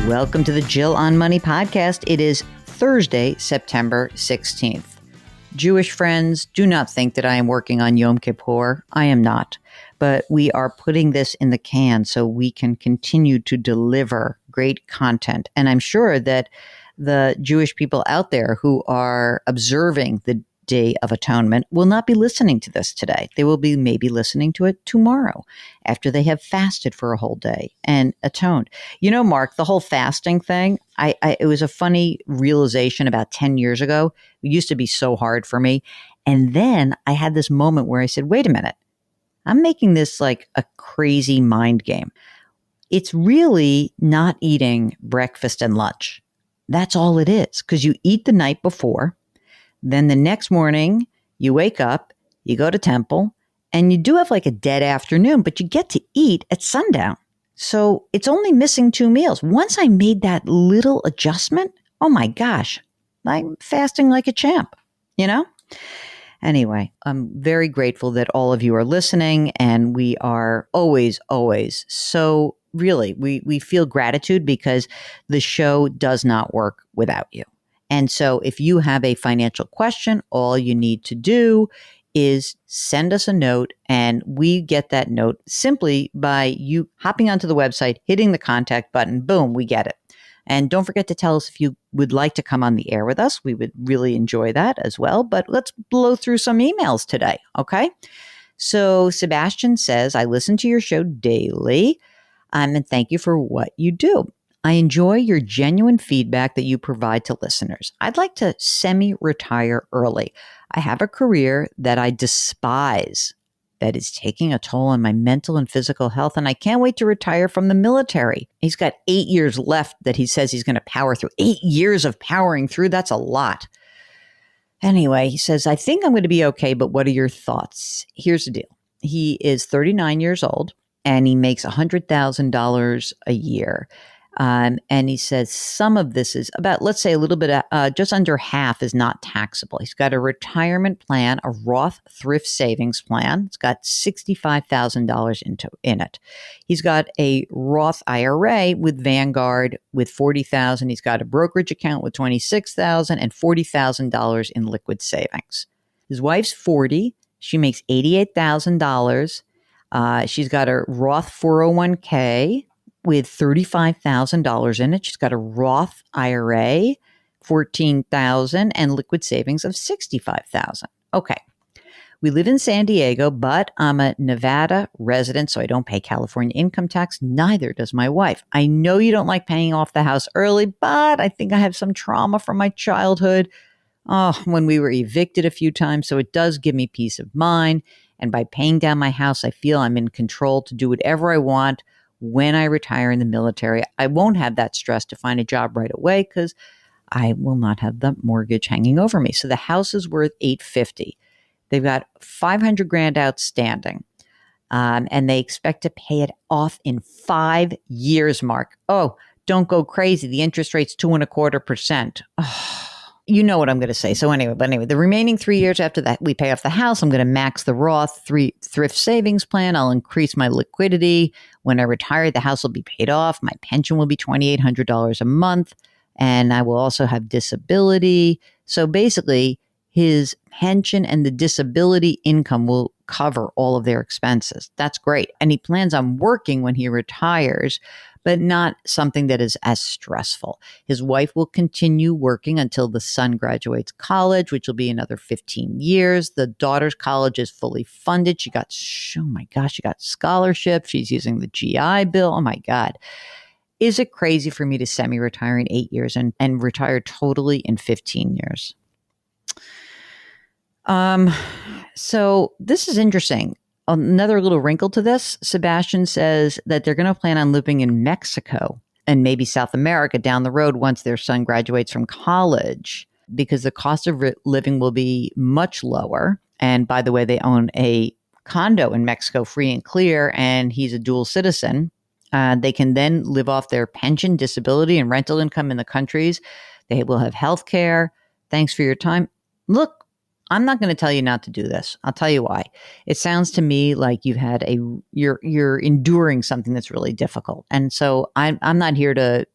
Welcome to the Jill on Money podcast. It is Thursday, September 16th. Jewish friends, do not think that I am working on Yom Kippur. I am not. But we are putting this in the can so we can continue to deliver great content. And I'm sure that the Jewish people out there who are observing the Day of Atonement will not be listening to this today. They will be maybe listening to it tomorrow after they have fasted for a whole day and atoned. You know, Mark, the whole fasting thing, it was a funny realization about 10 years ago. It used to be so hard for me. And then I had this moment where I said, wait a minute, I'm making this like a crazy mind game. It's really not eating breakfast and lunch. That's all it is, because you eat the night before. Then the next morning, you wake up, you go to temple, and you do have like a dead afternoon, but you get to eat at sundown. So it's only missing 2 meals. Once I made that little adjustment, oh my gosh, I'm fasting like a champ, you know? Anyway, I'm very grateful that all of you are listening, and we are always so really, we feel gratitude because the show does not work without you. And so if you have a financial question, all you need to do is send us a note, and we get that note simply by you hopping onto the website, hitting the contact button, boom, we get it. And don't forget to tell us if you would like to come on the air with us. We would really enjoy that as well. But let's blow through some emails today, okay? So Sebastian says, I listen to your show daily, and thank you for what you do. I enjoy your genuine feedback that you provide to listeners. I'd like to semi-retire early. I have a career that I despise, that is taking a toll on my mental and physical health, and I can't wait to retire from the military. He's got 8 years left that he says he's going to power through. 8 years of powering through, that's a lot. Anyway, he says, I think I'm going to be okay, but what are your thoughts? Here's the deal. He is 39 years old, and he makes $100,000 a year. And he says some of this is about, let's say a little bit, just under half is not taxable. He's got a retirement plan, a Roth thrift savings plan. It's got $65,000 in it. He's got a Roth IRA with Vanguard with $40,000. He's got a brokerage account with $26,000 and $40,000 in liquid savings. His wife's 40. She makes $88,000. She's got a Roth 401k with $35,000 in it. She's got a Roth IRA, $14,000, and liquid savings of $65,000. Okay. We live in San Diego, but I'm a Nevada resident, so I don't pay California income tax. Neither does my wife. I know you don't like paying off the house early, but I think I have some trauma from my childhood. When we were evicted a few times, so it does give me peace of mind. And by paying down my house, I feel I'm in control to do whatever I want. When I retire in the military, I won't have that stress to find a job right away because I will not have the mortgage hanging over me. So the house is worth $850,000. They've got $500,000 outstanding, and they expect to pay it off in 5 years. Mark, don't go crazy. The interest rate's 2.25%. You know what I'm going to say. So anyway, the remaining 3 years after that, we pay off the house. I'm going to max the Roth thrift savings plan. I'll increase my liquidity. When I retire, the house will be paid off. My pension will be $2,800 a month. And I will also have disability. So basically, his pension and the disability income will cover all of their expenses. That's great. And he plans on working when he retires, but not something that is as stressful. His wife will continue working until the son graduates college, which will be another 15 years. The daughter's college is fully funded. She got scholarship. She's using the GI Bill. Oh my God. Is it crazy for me to semi-retire in 8 years and retire totally in 15 years? So this is interesting. Another little wrinkle to this, Sebastian says that they're going to plan on living in Mexico and maybe South America down the road once their son graduates from college, because the cost of living will be much lower. And by the way, they own a condo in Mexico, free and clear, and he's a dual citizen. They can then live off their pension, disability, and rental income in the countries. They will have health care. Thanks for your time. Look, I'm not going to tell you not to do this. I'll tell you why. It sounds to me like you're enduring something that's really difficult. And so I'm not here to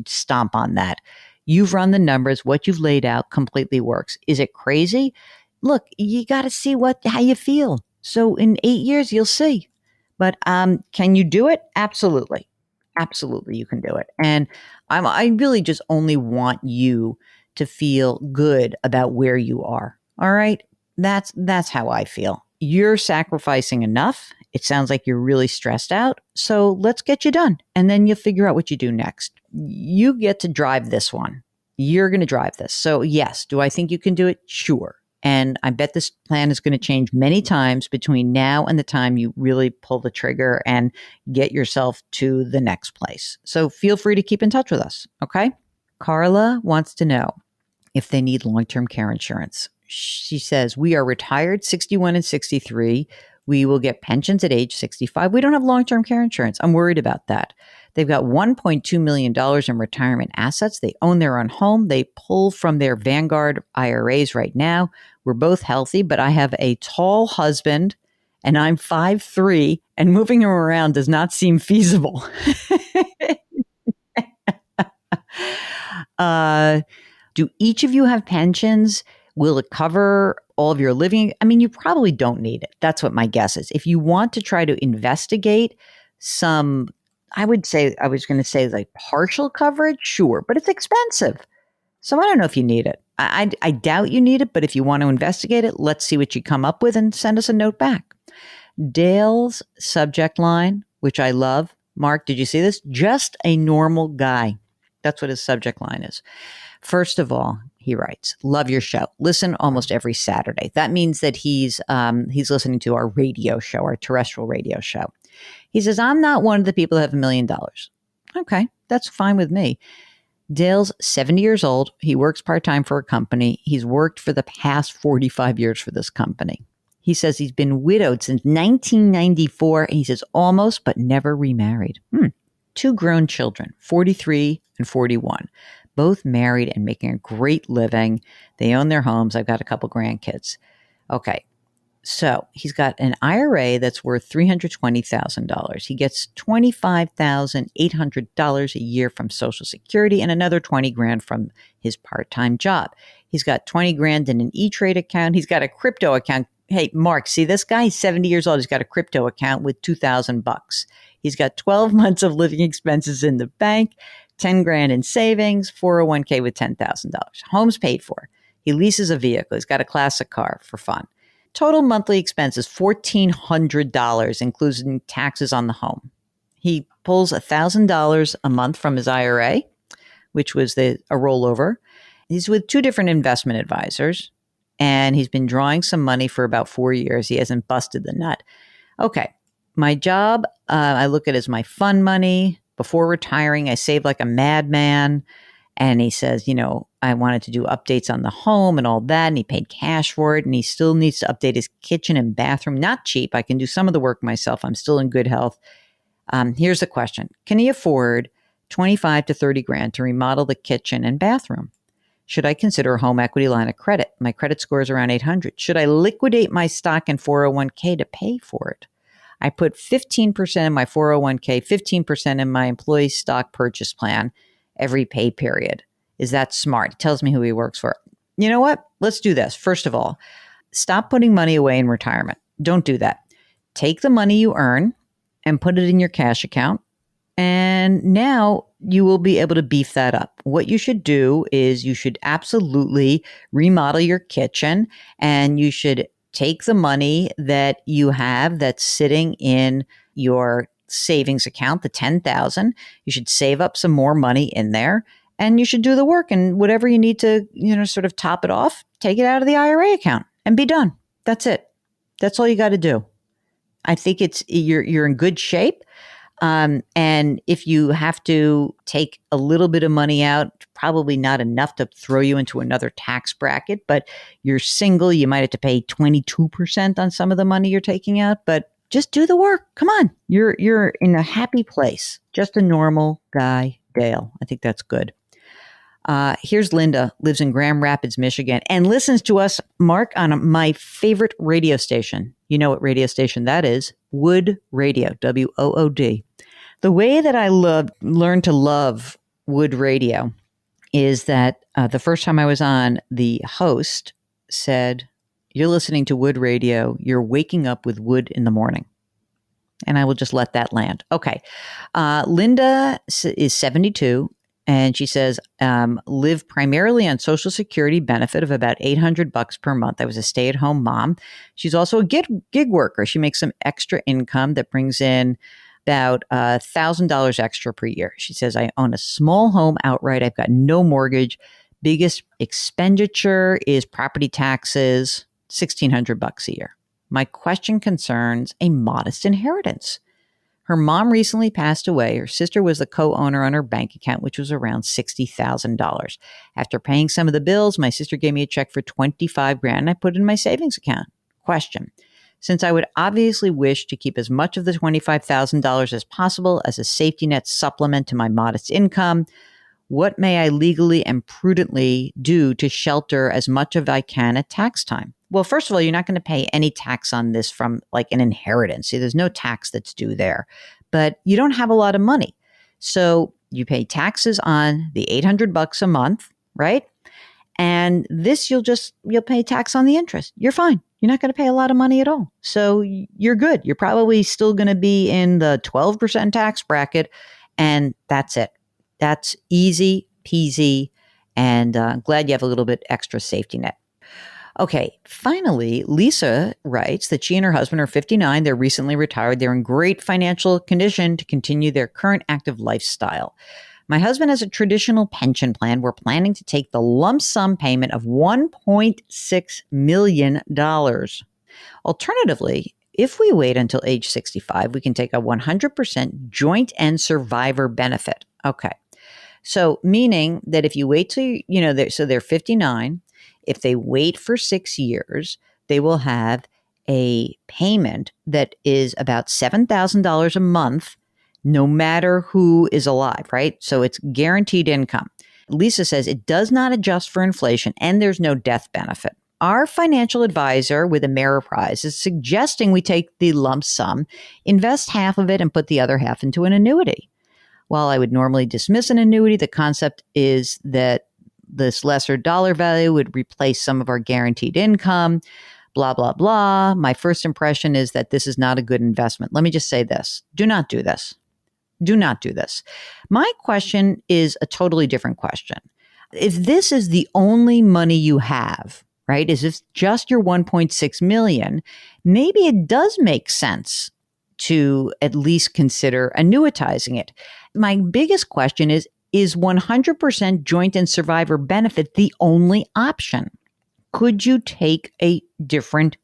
stomp on that. You've run the numbers. What you've laid out completely works. Is it crazy? Look, you got to see how you feel. So in 8 years, you'll see. But can you do it? Absolutely. Absolutely, you can do it. And I really just only want you to feel good about where you are. All right? That's how I feel. You're sacrificing enough. It sounds like you're really stressed out. So let's get you done. And then you'll figure out what you do next. You get to drive this one. You're going to drive this. So, yes, do I think you can do it? Sure. And I bet this plan is going to change many times between now and the time you really pull the trigger and get yourself to the next place. So feel free to keep in touch with us. Okay. Carla wants to know if they need long-term care insurance. She says, we are retired 61 and 63. We will get pensions at age 65. We don't have long-term care insurance. I'm worried about that. They've got $1.2 million in retirement assets. They own their own home. They pull from their Vanguard IRAs right now. We're both healthy, but I have a tall husband and I'm 5'3", and moving him around does not seem feasible. Do each of you have pensions? Will it cover all of your living? I mean, you probably don't need it. That's what my guess is. If you want to try to investigate some, I was going to say like partial coverage, sure, but it's expensive. So I don't know if you need it. I doubt you need it, but if you want to investigate it, let's see what you come up with and send us a note back. Dale's subject line, which I love. Mark, did you see this? Just a normal guy. That's what his subject line is. First of all, he writes, love your show. Listen almost every Saturday. That means that he's listening to our radio show, our terrestrial radio show. He says, I'm not one of the people who have $1 million. Okay, that's fine with me. Dale's 70 years old. He works part-time for a company. He's worked for the past 45 years for this company. He says he's been widowed since 1994. And he says almost, but never remarried. 2 grown children, 43 and 41. Both married and making a great living. They own their homes. I've got a couple grandkids. Okay. So he's got an IRA that's worth $320,000. He gets $25,800 a year from Social Security and another $20,000 from his part-time job. He's got $20,000 in an E-Trade account. He's got a crypto account. Hey, Mark, see this guy? He's 70 years old. He's got a crypto account with $2,000. He's got 12 months of living expenses in the bank. $10,000 in savings, 401k with $10,000. Home's paid for. He leases a vehicle. He's got a classic car for fun. Total monthly expenses, $1,400, including taxes on the home. He pulls $1,000 a month from his IRA, which was a rollover. He's with 2 different investment advisors, and he's been drawing some money for about 4 years. He hasn't busted the nut. Okay, my job, I look at as my fun money. Before retiring, I saved like a madman. And he says, I wanted to do updates on the home and all that. And he paid cash for it. And he still needs to update his kitchen and bathroom. Not cheap. I can do some of the work myself. I'm still in good health. Here's the question. Can he afford $25,000 to $30,000 to remodel the kitchen and bathroom? Should I consider a home equity line of credit? My credit score is around 800. Should I liquidate my stock in 401k to pay for it? I put 15% in my 401k, 15% in my employee stock purchase plan every pay period. Is that smart? It tells me who he works for. You know what? Let's do this. First of all, stop putting money away in retirement. Don't do that. Take the money you earn and put it in your cash account. And now you will be able to beef that up. What you should do is you should absolutely remodel your kitchen, and you should take the money that you have that's sitting in your savings account, the $10,000. You should save up some more money in there, and you should do the work, and whatever you need to, sort of top it off, take it out of the IRA account and be done. That's it. That's all you got to do. I think you're in good shape. And if you have to take a little bit of money out, probably not enough to throw you into another tax bracket, but you're single, you might have to pay 22% on some of the money you're taking out, but just do the work. Come on. You're in a happy place. Just a normal guy, Dale. I think that's good. Here's Linda, lives in Grand Rapids, Michigan, and listens to us, Mark, on my favorite radio station. You know what radio station that is? Wood Radio, WOOD. The way that I learned to love Wood Radio is that the first time I was on, the host said, "You're listening to Wood Radio. You're waking up with Wood in the morning." And I will just let that land. Okay. Linda is 72, and she says, live primarily on Social Security benefit of about $800 per month. I was a stay-at-home mom. She's also a gig worker. She makes some extra income that brings in about $1,000 extra per year. She says, I own a small home outright. I've got no mortgage. Biggest expenditure is property taxes, $1,600 a year. My question concerns a modest inheritance. Her mom recently passed away. Her sister was the co-owner on her bank account, which was around $60,000. After paying some of the bills, my sister gave me a check for $25,000 and I put it in my savings account. Question. Since I would obviously wish to keep as much of the $25,000 as possible as a safety net supplement to my modest income, what may I legally and prudently do to shelter as much of I can at tax time? Well, first of all, you're not going to pay any tax on this from like an inheritance. See, there's no tax that's due there, but you don't have a lot of money. So you pay taxes on the $800 a month, right? And this, you'll pay tax on the interest. You're fine. You're not going to pay a lot of money at all. So you're good. You're probably still going to be in the 12% tax bracket, and that's it. That's easy peasy, and glad you have a little bit extra safety net. Okay, finally, Lisa writes that she and her husband are 59. They're recently retired. They're in great financial condition to continue their current active lifestyle. My husband has a traditional pension plan. We're planning to take the lump sum payment of $1.6 million. Alternatively, if we wait until age 65, we can take a 100% joint and survivor benefit. Okay. So meaning that if you wait till, so they're 59, if they wait for 6 years, they will have a payment that is about $7,000 a month, no matter who is alive, right? So it's guaranteed income. Lisa says it does not adjust for inflation and there's no death benefit. Our financial advisor with Ameriprise is suggesting we take the lump sum, invest half of it, and put the other half into an annuity. While I would normally dismiss an annuity, the concept is that this lesser dollar value would replace some of our guaranteed income, blah, blah, blah. My first impression is that this is not a good investment. Let me just say this. Do not do this. Do not do this. My question is a totally different question. If this is the only money you have, right, is this just your $1.6 million, maybe it does make sense to at least consider annuitizing it. My biggest question is 100% joint and survivor benefit the only option? Could you take a different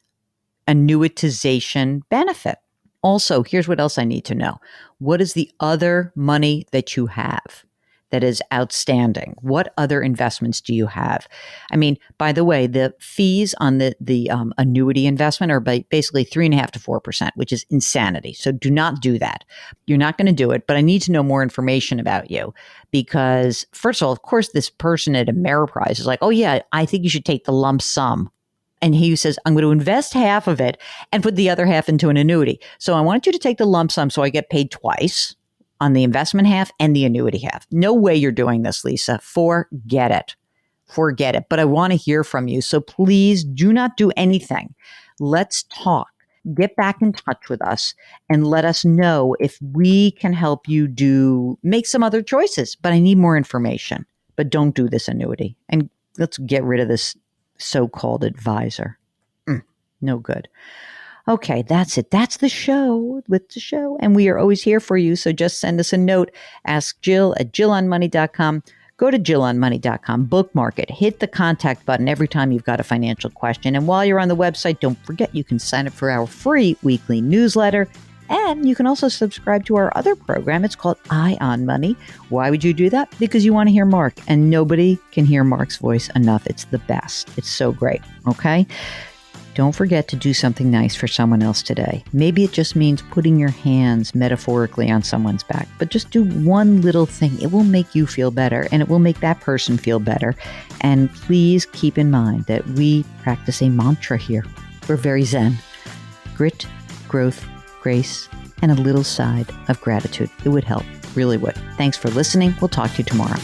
annuitization benefit? Also, here's what else I need to know. What is the other money that you have that is outstanding? What other investments do you have? I mean, by the way, the fees on the annuity investment are basically 3.5% to 4%, which is insanity. So do not do that. You're not going to do it, but I need to know more information about you because, first of all, of course, this person at Ameriprise is like, oh yeah, I think you should take the lump sum. And he says, I'm going to invest half of it and put the other half into an annuity. So I want you to take the lump sum so I get paid twice on the investment half and the annuity half. No way you're doing this, Lisa. Forget it. Forget it. But I want to hear from you. So please do not do anything. Let's talk. Get back in touch with us and let us know if we can help you make some other choices. But I need more information. But don't do this annuity. And let's get rid of this so-called advisor. No good. Okay, that's it. That's the show with the show. And we are always here for you. So just send us a note. Ask Jill at JillOnMoney.com. Go to JillOnMoney.com, bookmark it, hit the contact button every time you've got a financial question. And while you're on the website, don't forget you can sign up for our free weekly newsletter. And you can also subscribe to our other program. It's called Eye on Money. Why would you do that? Because you want to hear Mark, and nobody can hear Mark's voice enough. It's the best. It's so great. Okay? Don't forget to do something nice for someone else today. Maybe it just means putting your hands metaphorically on someone's back, but just do one little thing. It will make you feel better, and it will make that person feel better. And please keep in mind that we practice a mantra here. We're very Zen. Grit, growth, grace, and a little side of gratitude. It would help, really would. Thanks for listening. We'll talk to you tomorrow.